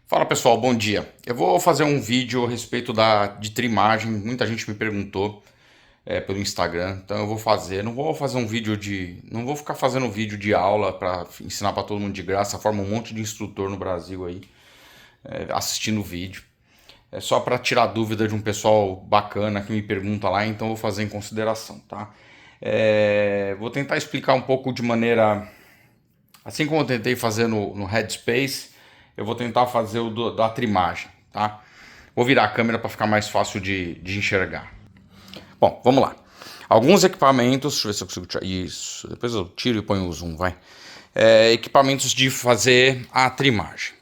Fala pessoal, bom dia. Eu vou fazer um vídeo a respeito de trimagem. Muita gente me perguntou pelo Instagram, então eu vou fazer. Não vou fazer um vídeo não vou ficar fazendo vídeo de aula para ensinar para todo mundo de graça. Forma um monte de instrutor no Brasil aí assistindo o vídeo. É só para tirar dúvida de um pessoal bacana que me pergunta lá, então eu vou fazer em consideração, tá? Vou tentar explicar um pouco de maneira, assim como eu tentei fazer no Headspace. Eu vou tentar fazer da trimagem, tá? Vou virar a câmera para ficar mais fácil de enxergar. Bom, vamos lá. Alguns equipamentos, deixa eu ver se eu consigo tirar isso. Depois eu tiro e ponho o zoom, vai. Equipamentos de fazer a trimagem.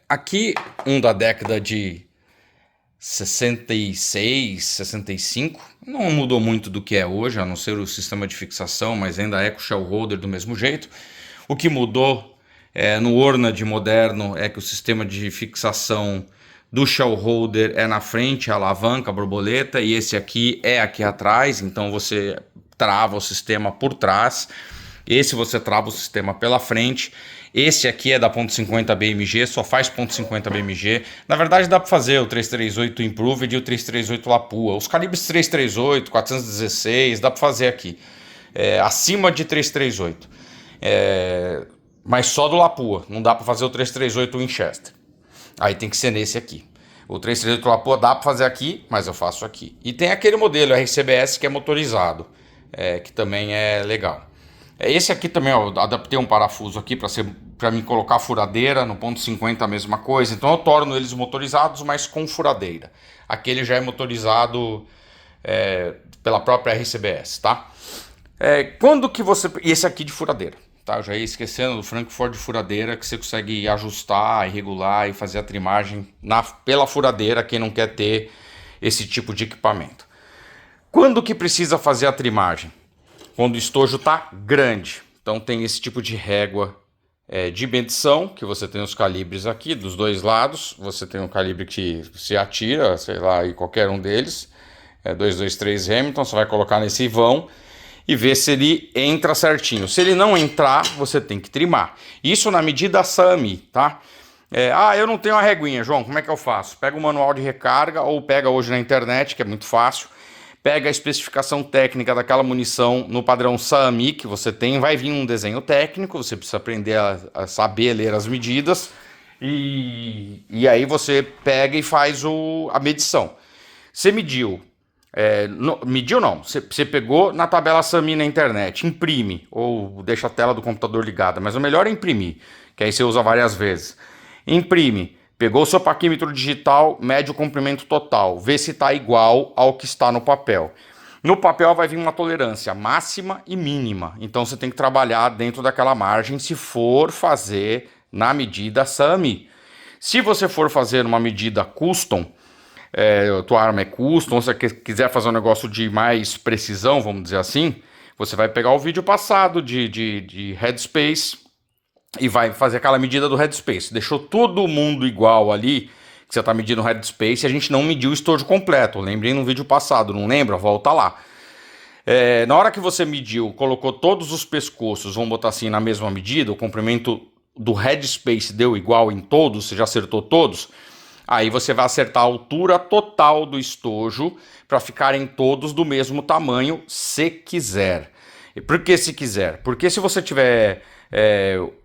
Aqui, um da década de 66, 65. Não mudou muito do que é hoje, a não ser o sistema de fixação, mas ainda é com shell holder do mesmo jeito. O que mudou no Ornad moderno é que o sistema de fixação do shell holder é na frente, a alavanca, a borboleta, e esse aqui é aqui atrás, então você trava o sistema por trás. Esse você trava o sistema pela frente. Esse aqui é da .50 BMG, só faz .50 BMG. Na verdade dá para fazer o 338 Improved e o 338 Lapua. Os calibres 338, 416, dá para fazer aqui. Acima de 338. Mas só do Lapua, não dá para fazer o 338 Winchester. Aí tem que ser nesse aqui. O 338 Lapua dá para fazer aqui, mas eu faço aqui. E tem aquele modelo RCBS que é motorizado, que também é legal. Esse aqui também, ó, eu adaptei um parafuso aqui para mim colocar furadeira. No .50 a mesma coisa. Então eu torno eles motorizados, mas com furadeira. Aquele já é motorizado pela própria RCBS, tá? Quando que você... E esse aqui de furadeira. Tá, eu já ia esquecendo do Frankford de furadeira, que você consegue ajustar e regular e fazer a trimagem pela furadeira, quem não quer ter esse tipo de equipamento. Quando que precisa fazer a trimagem? Quando o estojo está grande. Então tem esse tipo de régua de medição, que você tem os calibres aqui dos dois lados. Você tem um calibre que se atira, sei lá, e qualquer um deles. 223 Hamilton, você vai colocar nesse vão e ver se ele entra certinho. Se ele não entrar, você tem que trimar. Isso na medida SAAMI, tá? Eu não tenho uma reguinha, João, como é que eu faço? Pega o manual de recarga ou pega hoje na internet, que é muito fácil. Pega a especificação técnica daquela munição no padrão SAAMI que você tem. Vai vir um desenho técnico, você precisa aprender a saber ler as medidas. E aí você pega e faz a medição. Você mediu. Mediu não, você pegou na tabela SAAMI na internet, imprime ou deixa a tela do computador ligada, mas o melhor é imprimir, que aí você usa várias vezes. Imprime, pegou o seu paquímetro digital, mede o comprimento total, vê se está igual ao que está no papel. No papel vai vir uma tolerância máxima e mínima, então você tem que trabalhar dentro daquela margem se for fazer na medida SAAMI. Se você for fazer uma medida custom, tua arma é custom, se você quiser fazer um negócio de mais precisão, vamos dizer assim, você vai pegar o vídeo passado de Headspace e vai fazer aquela medida do Headspace. Deixou todo mundo igual ali, que você está medindo o Headspace, e a gente não mediu o estojo completo. Lembrei no vídeo passado, não lembra? Volta lá. Na hora que você mediu, colocou todos os pescoços, vamos botar assim, na mesma medida, o comprimento do Headspace deu igual em todos, você já acertou todos. Aí você vai acertar a altura total do estojo para ficarem todos do mesmo tamanho, se quiser. E por que se quiser? Porque se você tiver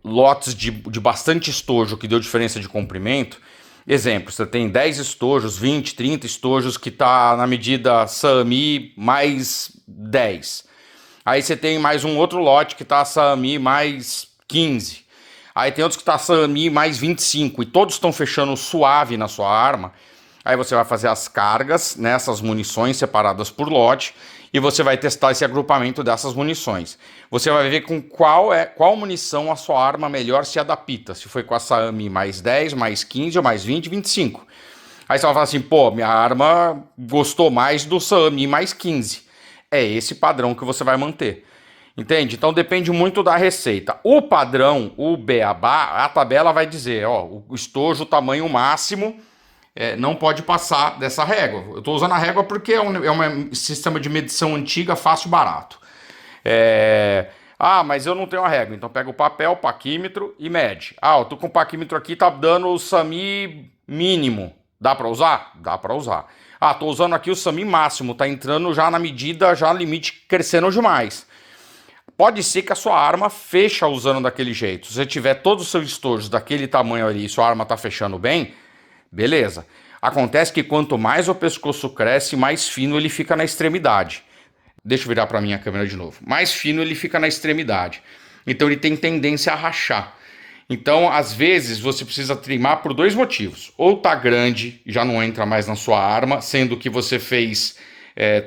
lotes de bastante estojo que deu diferença de comprimento, exemplo, você tem 10 estojos, 20, 30 estojos que está na medida SAAMI mais 10. Aí você tem mais um outro lote que está SAAMI mais 15. Aí tem outros que tá SAAMI mais 25 e todos estão fechando suave na sua arma. Aí você vai fazer as cargas nessas munições separadas por lote e você vai testar esse agrupamento dessas munições. Você vai ver com qual munição a sua arma melhor se adapta. Se foi com a SAAMI mais 10, mais 15 ou mais 20, 25. Aí você vai falar assim, pô, minha arma gostou mais do SAAMI mais 15. É esse padrão que você vai manter. Entende? Então depende muito da receita. O padrão, o beabá, a tabela vai dizer, ó, o estojo, o tamanho máximo, não pode passar dessa régua. Eu estou usando a régua porque é um sistema de medição antiga, fácil e barato. Ah, mas eu não tenho a régua. Então pega o papel, paquímetro e mede. Ah, eu tô com o paquímetro aqui, tá dando o SAMI mínimo. Dá para usar? Dá para usar. Ah, tô usando aqui o SAMI máximo, tá entrando já na medida, já limite crescendo demais. Pode ser que a sua arma fecha usando daquele jeito. Se você tiver todos os seus estojos daquele tamanho ali e sua arma tá fechando bem, beleza. Acontece que quanto mais o pescoço cresce, mais fino ele fica na extremidade. Deixa eu virar para minha câmera de novo. Mais fino ele fica na extremidade. Então ele tem tendência a rachar. Então, às vezes, você precisa trimar por dois motivos. Ou tá grande, já não entra mais na sua arma, sendo que você fez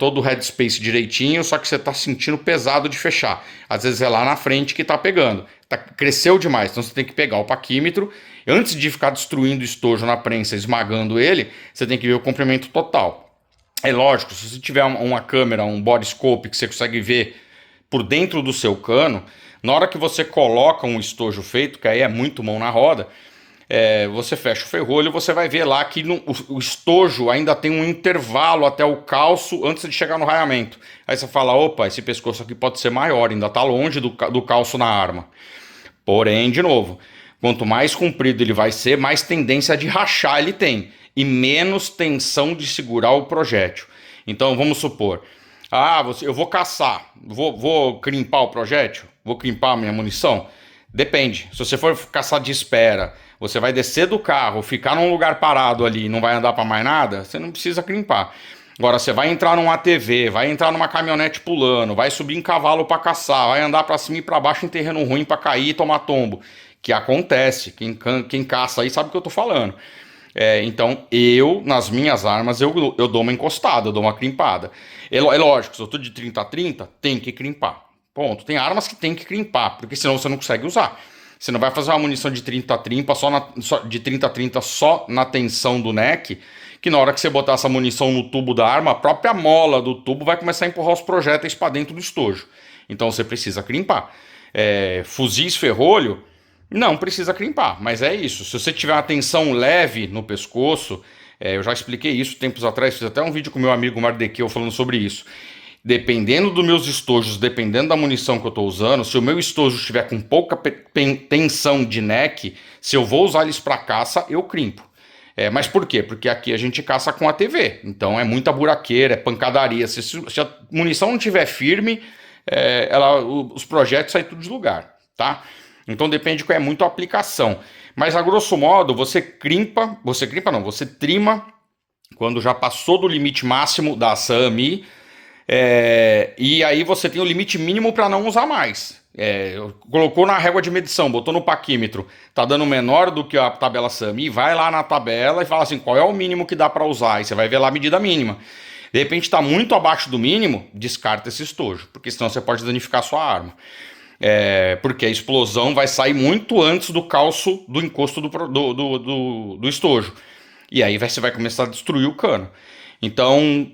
todo o headspace direitinho, só que você tá sentindo pesado de fechar. Às vezes é lá na frente que tá pegando. Cresceu demais, então você tem que pegar o paquímetro. Antes de ficar destruindo o estojo na prensa, esmagando ele, você tem que ver o comprimento total. É lógico, se você tiver uma câmera, um body scope que você consegue ver por dentro do seu cano, na hora que você coloca um estojo feito, que aí é muito mão na roda, você fecha o ferrolho, você vai ver lá que o estojo ainda tem um intervalo até o calço antes de chegar no raiamento. Aí você fala, opa, esse pescoço aqui pode ser maior, ainda está longe do calço na arma. Porém, de novo, quanto mais comprido ele vai ser, mais tendência de rachar ele tem e menos tensão de segurar o projétil. Então vamos supor, eu vou caçar, vou crimpar o projétil, vou crimpar a minha munição? Depende. Se você for caçar de espera, você vai descer do carro, ficar num lugar parado ali e não vai andar para mais nada, você não precisa crimpar. Agora você vai entrar num ATV, vai entrar numa caminhonete pulando, vai subir em cavalo para caçar, vai andar para cima e para baixo em terreno ruim para cair e tomar tombo. Que acontece, quem caça aí sabe o que eu tô falando. Então, nas minhas armas, eu dou uma encostada, eu dou uma crimpada. É lógico, se eu tô de 30 a 30, tem que crimpar. Ponto. Tem armas que tem que crimpar, porque senão você não consegue usar. Você não vai fazer uma munição de 30 a 30 de 30 a 30 só na tensão do neck, que na hora que você botar essa munição no tubo da arma, a própria mola do tubo vai começar a empurrar os projéteis para dentro do estojo. Então você precisa crimpar. Fuzis ferrolho, não precisa crimpar, mas é isso. Se você tiver uma tensão leve no pescoço, eu já expliquei isso tempos atrás, fiz até um vídeo com meu amigo Mardequeu falando sobre isso. Dependendo dos meus estojos, dependendo da munição que eu estou usando, se o meu estojo estiver com pouca tensão de neck, se eu vou usar eles para caça, eu crimpo. Mas por quê? Porque aqui a gente caça com a TV, então é muita buraqueira, é pancadaria. Se a munição não estiver firme, os projéteis saem tudo de lugar, tá? Então depende qual é muito a aplicação. Mas a grosso modo, você trima quando já passou do limite máximo da SAMI, e aí você tem o limite mínimo para não usar mais. Colocou na régua de medição, botou no paquímetro, tá dando menor do que a tabela SAMI, vai lá na tabela e fala assim, qual é o mínimo que dá para usar? Aí você vai ver lá a medida mínima. De repente está muito abaixo do mínimo, descarta esse estojo, porque senão você pode danificar a sua arma. Porque a explosão vai sair muito antes do calço do encosto do estojo. E aí você vai começar a destruir o cano. Então,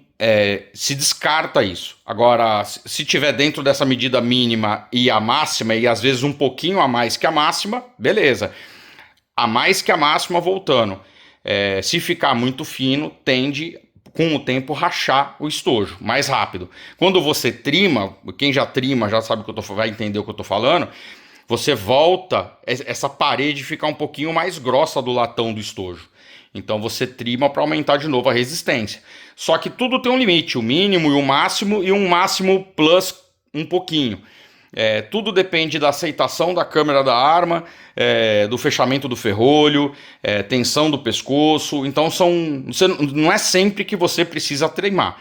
se descarta isso. Agora, se tiver dentro dessa medida mínima e a máxima, e às vezes um pouquinho a mais que a máxima, beleza. A mais que a máxima voltando. Se ficar muito fino, tende com o tempo rachar o estojo mais rápido. Quando você trima, quem já trima já sabe vai entender o que eu tô falando, você volta, essa parede ficar um pouquinho mais grossa do latão do estojo. Então você trima para aumentar de novo a resistência. Só que tudo tem um limite, o mínimo e um máximo plus um pouquinho. Tudo depende da aceitação da câmera da arma, do fechamento do ferrolho, tensão do pescoço. Então não é sempre que você precisa treinar.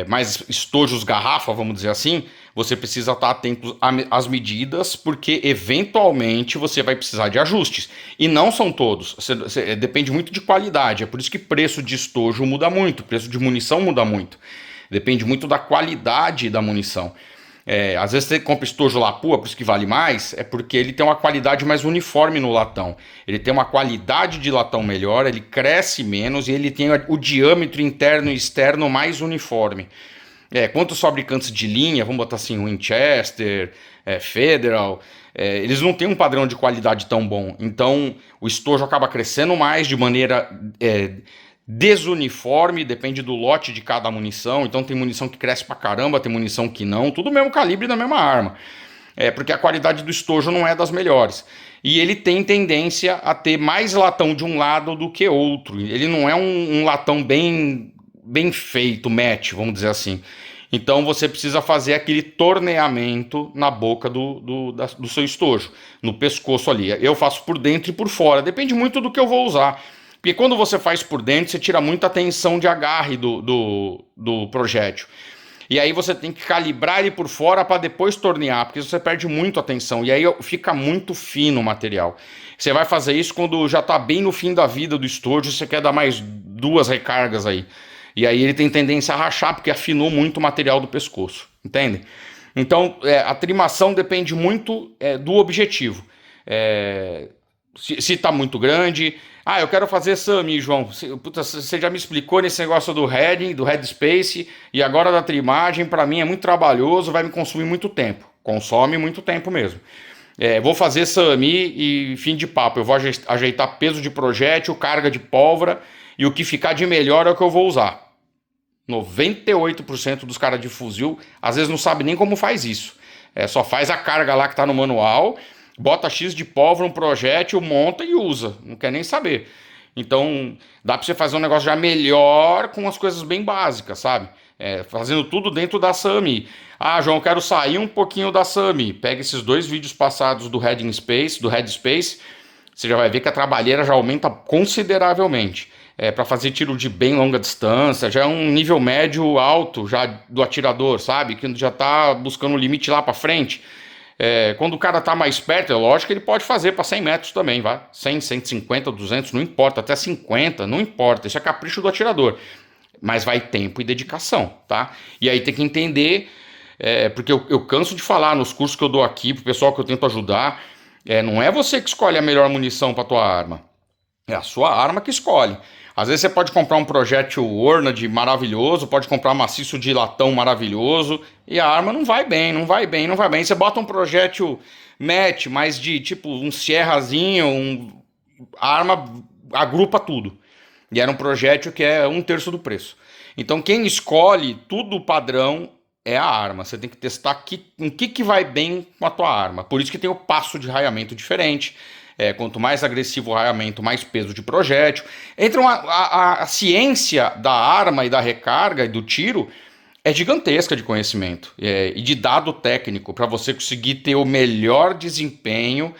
Mas estojos garrafa, vamos dizer assim, você precisa estar atento às medidas, porque eventualmente você vai precisar de ajustes. E não são todos, depende muito de qualidade. É por isso que preço de estojo muda muito, preço de munição muda muito. Depende muito da qualidade da munição. Às vezes você compra estojo Lapua, por isso que vale mais, é porque ele tem uma qualidade mais uniforme no latão. Ele tem uma qualidade de latão melhor, ele cresce menos e ele tem o diâmetro interno e externo mais uniforme. Quantos fabricantes de linha, vamos botar assim, Winchester, Federal, eles não têm um padrão de qualidade tão bom. Então o estojo acaba crescendo mais de maneira desuniforme, depende do lote de cada munição. Então tem munição que cresce pra caramba, tem munição que não, tudo mesmo calibre da mesma arma. porque a qualidade do estojo não é das melhores. E ele tem tendência a ter mais latão de um lado do que outro. Ele não é um latão bem feito, match, vamos dizer assim. Então você precisa fazer aquele torneamento na boca do seu estojo, no pescoço ali. Eu faço por dentro e por fora, depende muito do que eu vou usar. Porque quando você faz por dentro, você tira muita tensão de agarre do projétil. E aí você tem que calibrar ele por fora para depois tornear, porque você perde muito a tensão. E aí fica muito fino o material. Você vai fazer isso quando já está bem no fim da vida do estojo, você quer dar mais 2 recargas aí. E aí ele tem tendência a rachar, porque afinou muito o material do pescoço, entende? Então, a trimação depende muito do objetivo. Se está muito grande... eu quero fazer SAMI, João. Você já me explicou nesse negócio do heading, do headspace, e agora da trimagem, para mim é muito trabalhoso, vai me consumir muito tempo. Consome muito tempo mesmo. Vou fazer SAMI e fim de papo. Eu vou ajeitar peso de projétil, carga de pólvora, e o que ficar de melhor é o que eu vou usar. 98% dos caras de fuzil, às vezes não sabe nem como faz isso. Só faz a carga lá que está no manual, bota X de pólvora, um projétil, monta e usa. Não quer nem saber. Então, dá para você fazer um negócio já melhor com as coisas bem básicas, sabe? Fazendo tudo dentro da SAMI. João, quero sair um pouquinho da SAMI. Pega esses 2 vídeos passados do Headspace, você já vai ver que a trabalheira já aumenta consideravelmente. Para fazer tiro de bem longa distância, já é um nível médio alto já do atirador, sabe? Que já está buscando o limite lá para frente. Quando o cara tá mais perto, é lógico que ele pode fazer para 100 metros também, vai. 100, 150, 200, não importa, até 50, não importa, isso é capricho do atirador. Mas vai tempo e dedicação, tá? E aí tem que entender, porque eu canso de falar nos cursos que eu dou aqui, pro pessoal que eu tento ajudar, não é você que escolhe a melhor munição para tua arma, é a sua arma que escolhe. Às vezes você pode comprar um projétil Ornad maravilhoso, pode comprar um maciço de latão maravilhoso, e a arma não vai bem. Você bota um projétil match, mais de tipo um Sierrazinho, a arma agrupa tudo. E era um projétil que é 1/3 do preço. Então quem escolhe tudo padrão é a arma. Você tem que testar o que vai bem com a tua arma. Por isso que tem o passo de raiamento diferente. Quanto mais agressivo o raiamento, mais peso de projétil. Então a ciência da arma e da recarga e do tiro é gigantesca de conhecimento e de dado técnico para você conseguir ter o melhor desempenho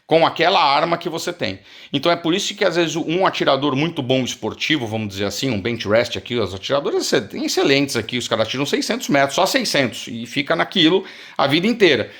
com aquela arma que você tem. Então é por isso que às vezes um atirador muito bom esportivo, vamos dizer assim, um bench rest aqui, os atiradores têm excelentes aqui, os caras tiram 600 metros, só 600, e fica naquilo a vida inteira.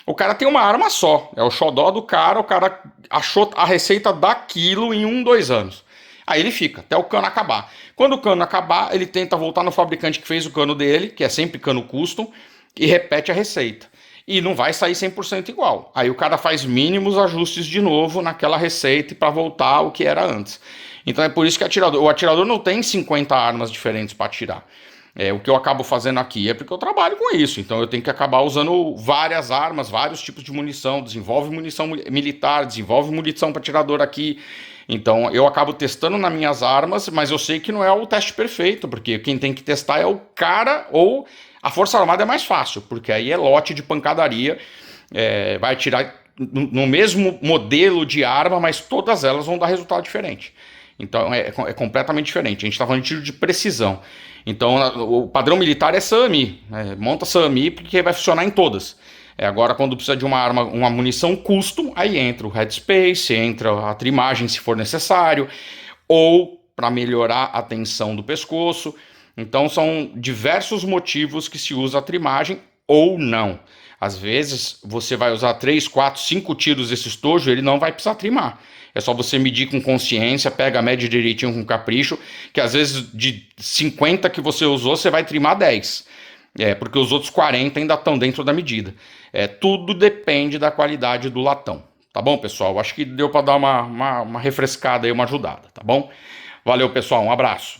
O cara tem uma arma só, é o xodó do cara, o cara achou a receita daquilo em 1, 2 anos. Aí ele fica, até o cano acabar. Quando o cano acabar, ele tenta voltar no fabricante que fez o cano dele, que é sempre cano custom, e repete a receita. E não vai sair 100% igual. Aí o cara faz mínimos ajustes de novo naquela receita para voltar ao que era antes. Então é por isso que o atirador não tem 50 armas diferentes para atirar. O que eu acabo fazendo aqui é porque eu trabalho com isso, então eu tenho que acabar usando várias armas, vários tipos de munição, desenvolve munição militar, desenvolve munição para atirador aqui, então eu acabo testando nas minhas armas, mas eu sei que não é o teste perfeito, porque quem tem que testar é o cara, ou a Força Armada é mais fácil, porque aí é lote de pancadaria, vai atirar no mesmo modelo de arma, mas todas elas vão dar resultado diferente. Então é completamente diferente, a gente está falando de tiro de precisão. Então o padrão militar é SAMI, monta SAMI porque vai funcionar em todas. Agora quando precisa de uma arma, uma munição custom, aí entra o headspace, entra a trimagem se for necessário, ou para melhorar a tensão do pescoço. Então são diversos motivos que se usa a trimagem ou não. Às vezes você vai usar 3, 4, 5 tiros desse estojo, ele não vai precisar trimar. É só você medir com consciência, pega a média direitinho com capricho, que às vezes de 50 que você usou, você vai trimar 10. Porque os outros 40 ainda estão dentro da medida. Tudo depende da qualidade do latão. Tá bom, pessoal? Acho que deu para dar uma refrescada aí, uma ajudada, tá bom? Valeu, pessoal. Um abraço.